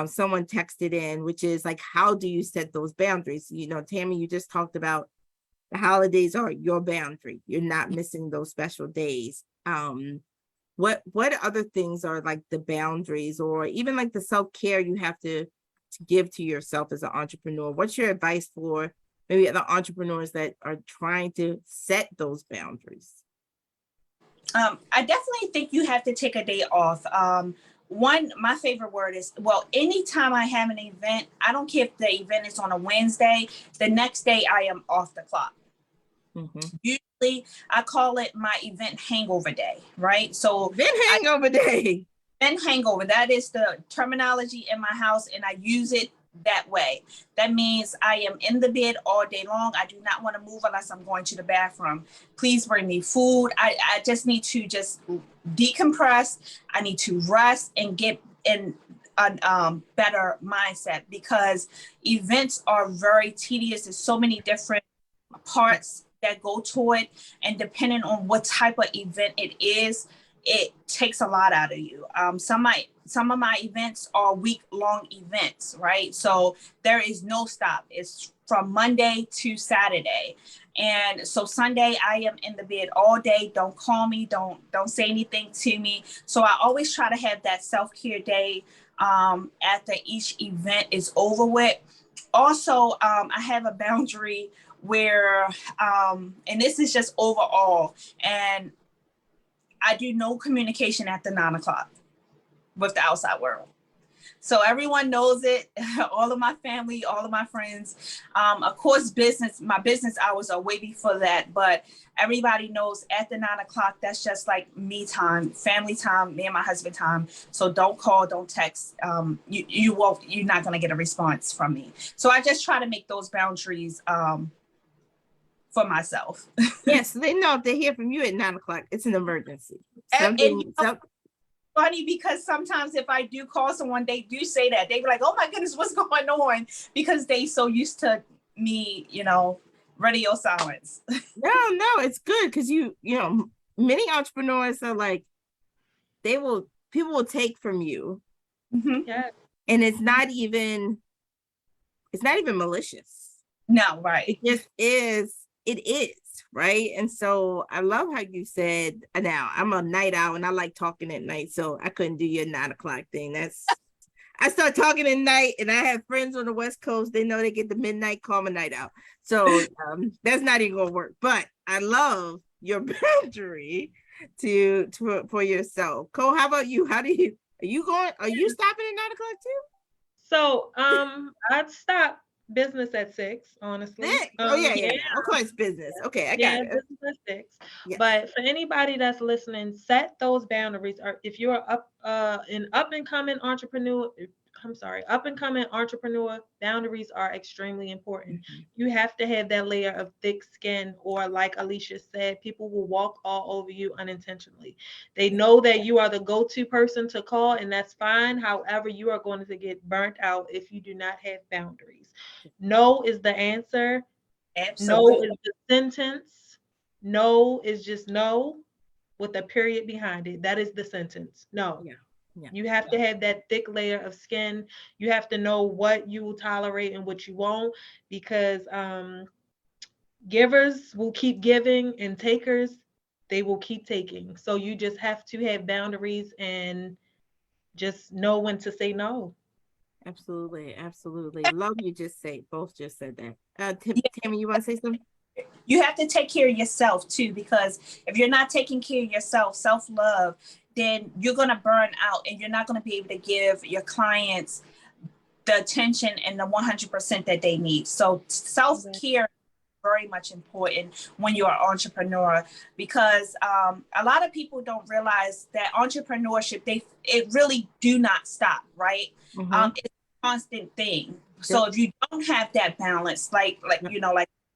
someone texted in, which is like, how do you set those boundaries? You know, Tammy, you just talked about the holidays are your boundary. You're not missing those special days. What other things are like the boundaries, or even like the self-care you have to give to yourself as an entrepreneur? What's your advice for maybe other entrepreneurs that are trying to set those boundaries? I definitely think you have to take a day off. My favorite word is, well, anytime I have an event, I don't care if the event is on a Wednesday, the next day I am off the clock. Mm-hmm. Usually I call it my event hangover day, right? So event hangover day. Event hangover, that is the terminology in my house, and I use it that way. That means I am in the bed all day long. I do not want to move unless I'm going to the bathroom. Please bring me food. I just need to just decompress. I need to rest and get in a better mindset, because events are very tedious. There's so many different parts that go to it, and depending on what type of event it is, it takes a lot out of you. Some of my events are week-long events, right? So there is no stop. It's from Monday to Saturday. And so Sunday, I am in the bed all day. Don't call me. Don't say anything to me. So I always try to have that self-care day after each event is over with. Also, I have a boundary where, and this is just overall, and I do no communication after 9:00 with the outside world. So everyone knows it. All of my family, all of my friends. Of course, my business hours are way before that, but everybody knows at the 9 o'clock, that's just like me time, family time, me and my husband time. So don't call, don't text. You're not going to get a response from me. So I just try to make those boundaries for myself. Yes, they know if they hear from you at 9 o'clock, it's an emergency. Funny because sometimes if I do call someone, they do say that. They be like, oh my goodness, what's going on? Because they so used to me, radio silence. No, it's good because many entrepreneurs are like, people will take from you. Mm-hmm. Yeah. And it's not even malicious. No, right. It is, right? And so I love how you said, now I'm a night owl and I like talking at night, so I couldn't do your 9 o'clock thing. I start talking at night, and I have friends on the West Coast. They know they get the midnight call a night out. So that's not even gonna work. But I love your boundary for yourself. Cole, how about you? Are you stopping at 9 o'clock too? So I'd stop business at 6, honestly. Yeah. Of course, business. Okay, I got it. Business at 6. Yeah. But for anybody that's listening, set those boundaries. Or if you're an up and coming entrepreneur, boundaries are extremely important. Mm-hmm. You have to have that layer of thick skin, or like Alicia said, people will walk all over you unintentionally. They know that you are the go-to person to call, and that's fine. However, you are going to get burnt out if you do not have boundaries. No is the answer. Absolutely. No is the sentence. No is just no with a period behind it. That is the sentence. No. Yeah. You have to have that thick layer of skin. You have to know what you will tolerate and what you won't, because givers will keep giving and takers, they will keep taking. So you just have to have boundaries and just know when to say no. Absolutely. Love you both just said that. Tammy, you want to say something? You have to take care of yourself too, because if you're not taking care of yourself, self-love, then you're going to burn out and you're not going to be able to give your clients the attention and the 100% that they need. So self-care is very much important when you're an entrepreneur, because a lot of people don't realize that entrepreneurship, it really do not stop, right? Mm-hmm. It's a constant thing. So if you don't have that balance, like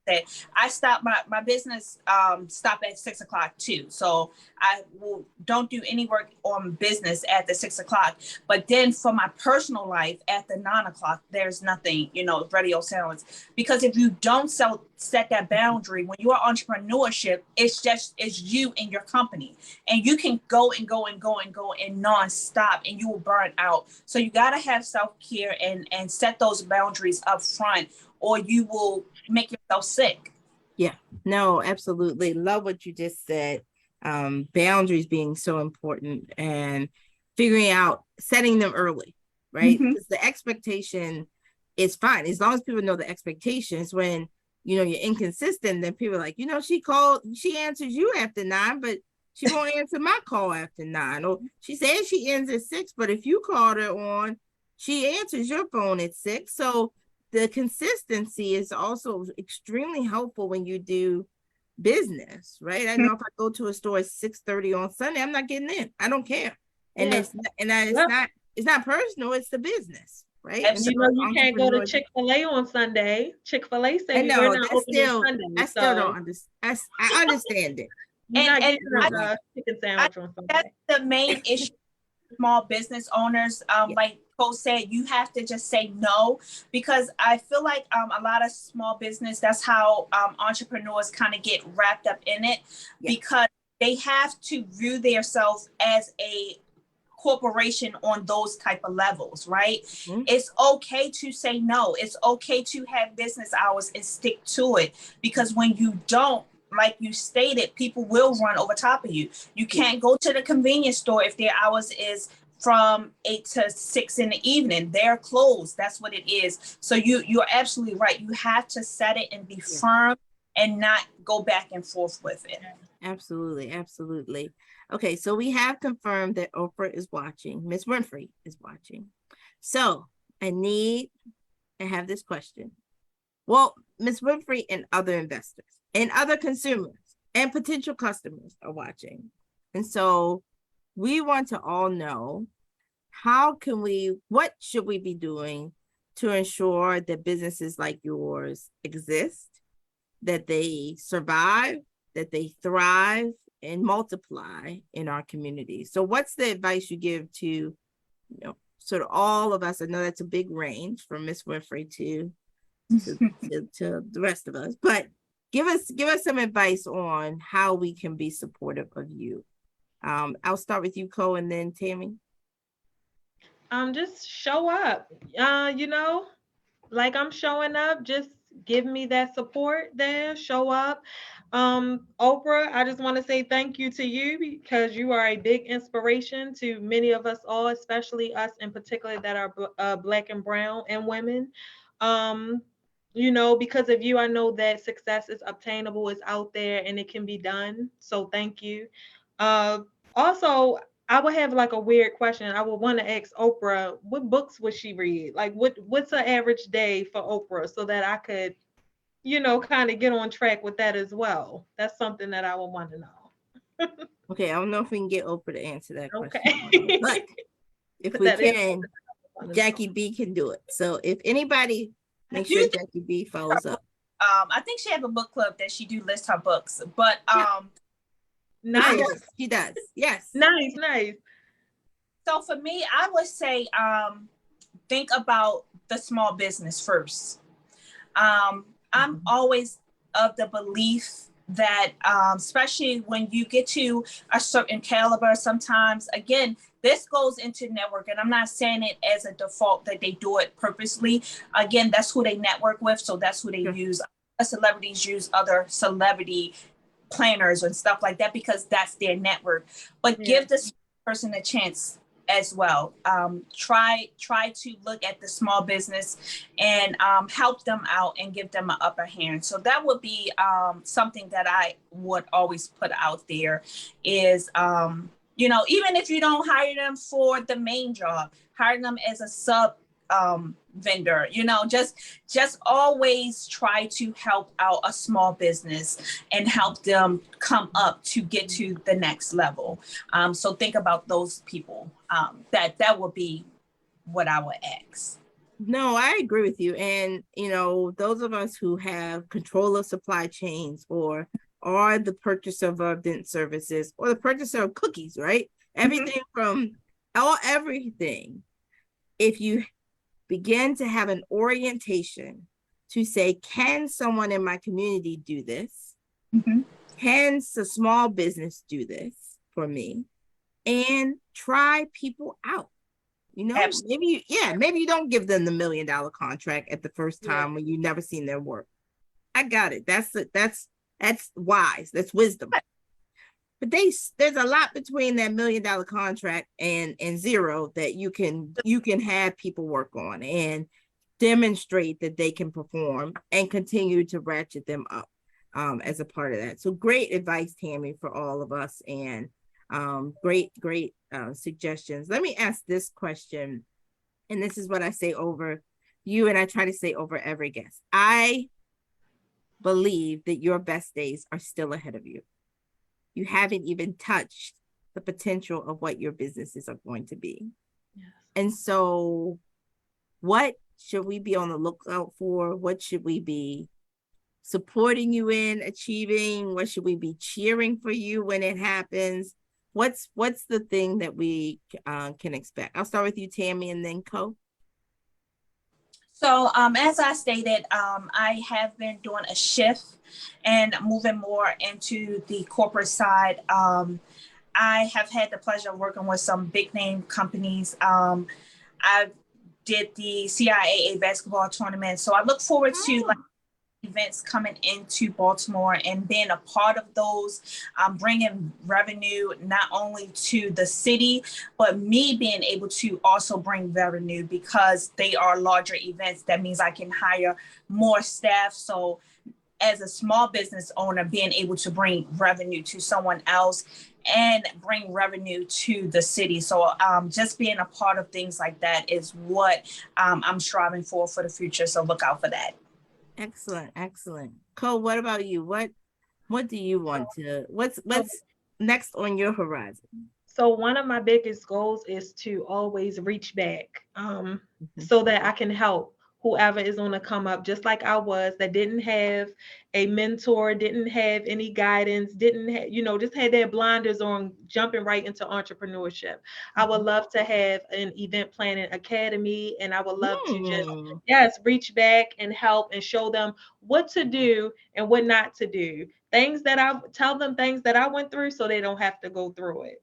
that, I stop my business stop at 6 o'clock too. So I don't do any work on business at the 6 o'clock. But then for my personal life at the 9 o'clock, there's nothing, radio silence. Because if you don't set that boundary, when you are entrepreneurship, it's you and your company. And you can go and nonstop and you will burn out. So you got to have self-care and set those boundaries up front, or you will make yourself sick. Yeah, no, absolutely. Love what you just said. Boundaries being so important, and figuring out setting them early, right? Mm-hmm. Because the expectation is fine. As long as people know the expectations. When, you're inconsistent, then people are like, she answers you after 9, but she won't answer my call after 9. Or she says she ends at 6, but if you called her on, she answers your phone at 6. So the consistency is also extremely helpful when you do business, right? I know if I go to a store at 6:30 on Sunday, I'm not getting in. I don't care. And it's not personal, it's the business, right? And you can't go to Chick-fil-A on Sunday. Chick-fil-A say we're not open on Sunday. I still don't understand. I understand it. You're not getting a chicken sandwich on Sunday. That's the main issue. Small business owners, like Cole said, you have to just say no, because I feel like a lot of small business, that's how entrepreneurs kind of get wrapped up in it, because they have to view themselves as a corporation on those type of levels, right? Mm-hmm. It's okay to say no. It's okay to have business hours and stick to it, because when you don't, like you stated, people will run over top of you. You can't go to the convenience store if their hours is from 8 to 6 in the evening. They're closed. That's what it is. So you're absolutely right. You have to set it and be firm and not go back and forth with it. Absolutely. Okay, so we have confirmed that Oprah is watching. Miss Winfrey is watching. So I have this question. Well, Ms. Winfrey and other investors and other consumers and potential customers are watching. And so we want to all know, what should we be doing to ensure that businesses like yours exist, that they survive, that they thrive and multiply in our community? So what's the advice you give to, sort of all of us? I know that's a big range from Ms. Winfrey to the rest of us, but give us some advice on how we can be supportive of you. I'll start with you, Co, and then Tammy. Just show up. Like I'm showing up. Just give me that support there. Show up. Oprah, I just want to say thank you to you because you are a big inspiration to many of us all, especially us in particular that are Black and brown and women. Because of you, I know that success is obtainable, it's out there, and it can be done. So thank you. Also, I would have like a weird question. I would want to ask Oprah, what books would she read? Like what's an average day for Oprah so that I could, kind of get on track with that as well. That's something that I would want to know. Okay, I don't know if we can get Oprah to answer that question. Okay. But if we can, Jackie B can do it. So if anybody, make sure Jackie B follows up. I think she have a book club that she do list her books, but nice. She does. Yes. Nice. So for me, I would say think about the small business first. I'm always of the belief that especially when you get to a certain caliber, sometimes, again, this goes into network, and I'm not saying it as a default that they do it purposely. Again, that's who they network with, so that's who they use. Celebrities use other celebrity planners and stuff like that because that's their network. But give this person a chance as well. Try to look at the small business and help them out and give them an upper hand. So that would be something that I would always put out there is, even if you don't hire them for the main job, hire them as a sub vendor, just always try to help out a small business and help them come up to get to the next level. So think about those people. That would be what I would ask. No, I agree with you. And, those of us who have control of supply chains or are the purchaser of event services or the purchaser of cookies, right? Everything from everything. If you begin to have an orientation to say, can someone in my community do this? Can a small business do this for me? And try people out. Maybe you don't give them the $1 million contract at the first time when you've never seen their work. I got it. That's wise. That's wisdom. But there's a lot between that $1 million contract and zero that you can have people work on and demonstrate that they can perform and continue to ratchet them up as a part of that. So great advice, Tammy, for all of us, and great suggestions. Let me ask this question, and this is what I say over you, and I try to say over every guest. I believe that your best days are still ahead of you. You haven't even touched the potential of what your businesses are going to be. Yes. And so what should we be on the lookout for? What should we be supporting you in achieving? What should we be cheering for you when it happens? What's the thing that we can expect? I'll start with you, Tammy, and then Co. So as I stated, I have been doing a shift and moving more into the corporate side. I have had the pleasure of working with some big name companies. I did the CIAA basketball tournament. So I look forward to events coming into Baltimore and being a part of those, bringing revenue not only to the city, but me being able to also bring revenue because they are larger events. That means I can hire more staff. So as a small business owner, being able to bring revenue to someone else and bring revenue to the city. So just being a part of things like that is what I'm striving for the future. So look out for that. Excellent, excellent. Cole, what about you? What do you want to, what's next on your horizon? So one of my biggest goals is to always reach back, Mhm. so that I can help whoever is on the come up, just like I was, that didn't have a mentor, didn't have any guidance, didn't have, just had their blinders on, jumping right into entrepreneurship. I would love to have an event planning academy, and I would love to just, Mm, yes, reach back and help and show them what to do and what not to do. Tell them things that I went through so they don't have to go through it.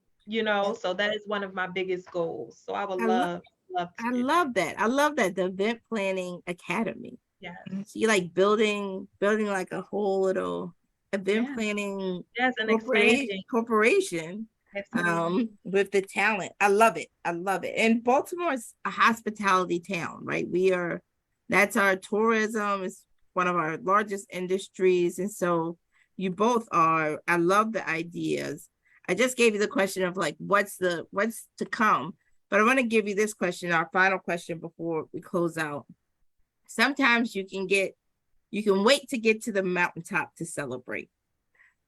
So that is one of my biggest goals. So I would I love love to I do that. love that. I love that, the event planning academy. Yes. So you're like building like a whole little event Yeah. planning Yes, and expanding. corporation Absolutely. with the talent. I love it. I love it. And Baltimore is a hospitality town, right? That's our tourism is one of our largest industries. And so you both are. I love the ideas. I just gave you the question of like what's to come, but I want to give you this question, our final question before we close out. Sometimes you can wait to get to the mountaintop to celebrate.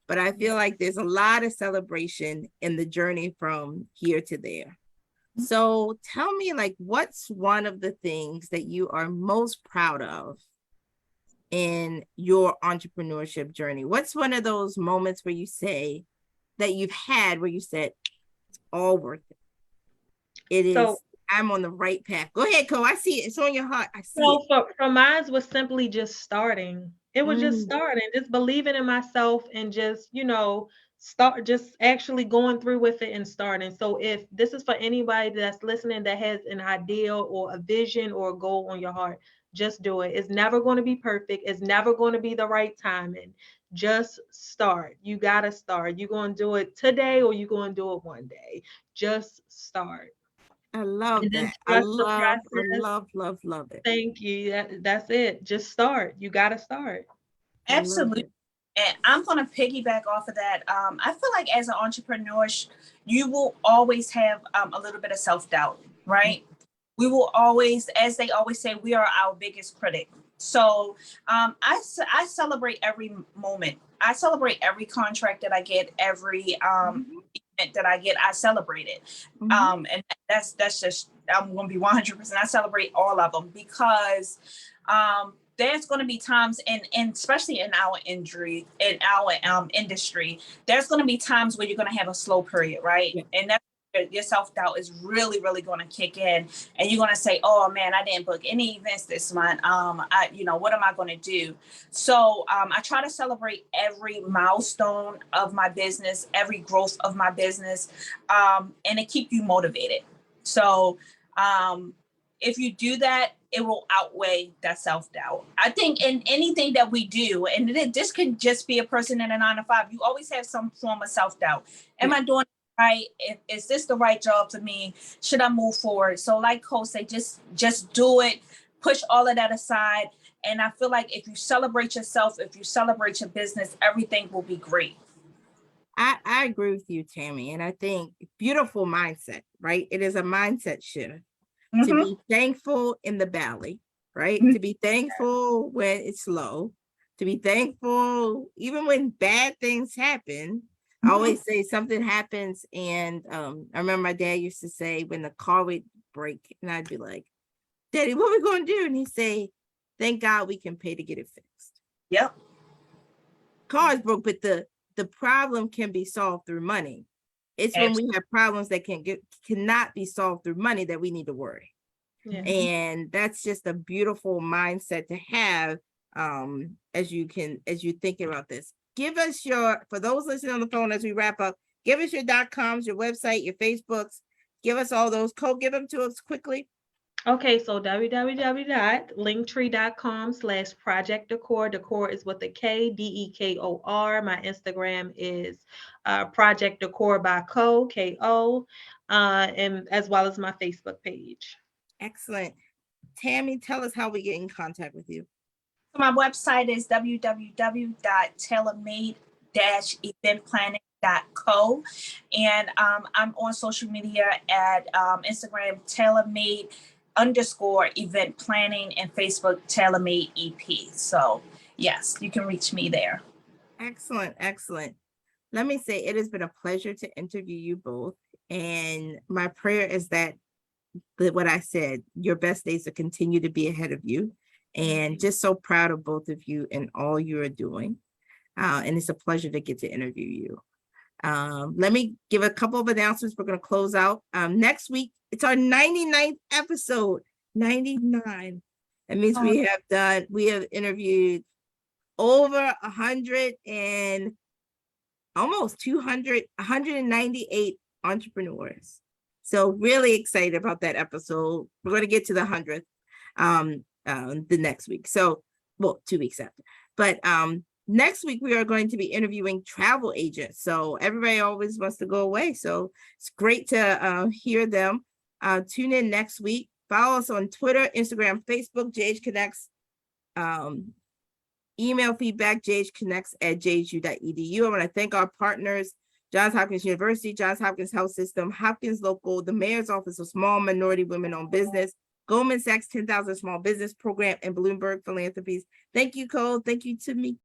But I feel like there's a lot of celebration in the journey from here to there. So tell me, like, what's one of the things that you are most proud of in your entrepreneurship journey? What's one of those moments where you say that you've had where you said, it's all worth it? It is, So, I'm on the right path. Go ahead, Cole. I see it. It's on your heart. I see so it. for mine was simply just starting. It was just Mm, starting, just believing in myself and just, start just actually going through with it and starting. So if this is for anybody that's listening that has an idea or a vision or a goal on your heart, just do it. It's never going to be perfect. It's never going to be the right timing. Just start. You got to start. You're going to do it today or you're going to do it one day. Just start. I love And then that. trust the I process. love it. Thank you. That's it. Just start. You got to start. I love Absolutely. it. And I'm going to piggyback off of that. I feel like as an entrepreneur, you will always have a little bit of self-doubt, right? We will always, as they always say, we are our biggest critic. So I celebrate every moment. I celebrate every contract that I get, every Mhm, event that I get. I celebrate it, mhm. and that's just I'm going to be 100%. I celebrate all of them because there's going to be times, and especially in our industry, there's going to be times where you're going to have a slow period, right? Yeah. And that's your self-doubt is really really going to kick in, and you're going to say, oh man, I didn't book any events this month. What am I going to do? So I try to celebrate every milestone of my business, every growth of my business, and it keep you motivated. So if you do that, it will outweigh that self-doubt. I think in anything that we do, and this could just be a person in a 9 to 5, you always have some form of self-doubt. Am Yeah. I doing it right? Is this the right job for me? Should I move forward? So like Cole said, just do it, push all of that aside. And I feel like if you celebrate yourself, if you celebrate your business, everything will be great. I agree with you, Tammy. And I think beautiful mindset, right? It is a mindset shift to Mm-hmm. be thankful in the valley, right? To be thankful when it's low, to be thankful even when bad things happen. I Mm-hmm. always say something happens, and I remember my dad used to say when the car would break, and I'd be like, Daddy, what are we going to do? And he'd say, thank God we can pay to get it fixed. Yep. Cars broke, but the problem can be solved through money. It's when we have problems that cannot be solved through money that we need to worry. Yeah. And that's just a beautiful mindset to have as you're thinking about this. Give us for those listening on the phone as we wrap up, give us your .coms, your website, your Facebooks, give us all those. Cole, give them to us quickly. Okay, so www.linktree.com/project decor. Decor is with a K, DEKOR. My Instagram is Project Decor by KO, and as well as my Facebook page. Excellent. Tammy, tell us how we get in contact with you. My website is www.tailormade-eventplanning.co. And I'm on social media at Instagram, tailormade_event planning, and Facebook, tailormade EP. So yes, you can reach me there. Excellent, excellent. Let me say, it has been a pleasure to interview you both. And my prayer is that what I said, your best days will continue to be ahead of you. And just so proud of both of you and all you are doing. And it's a pleasure to get to interview you. Let me give a couple of announcements. We're going to close out. Next week, it's our 99th episode. 99. That means we have interviewed over 100 and almost 200, 198 entrepreneurs. So really excited about that episode. We're going to get to the 100th the next week. So, well, 2 weeks after. But next week, we are going to be interviewing travel agents. So everybody always wants to go away. So it's great to hear them. Tune in next week. Follow us on Twitter, Instagram, Facebook, JH Connects. Email feedback, jhconnects@jhu.edu. I want to thank our partners, Johns Hopkins University, Johns Hopkins Health System, Hopkins Local, the Mayor's Office of Small Minority Women-Owned Business, Goldman Sachs 10,000 Small Business Program, and Bloomberg Philanthropies. Thank you, Cole. Thank you, Tamika.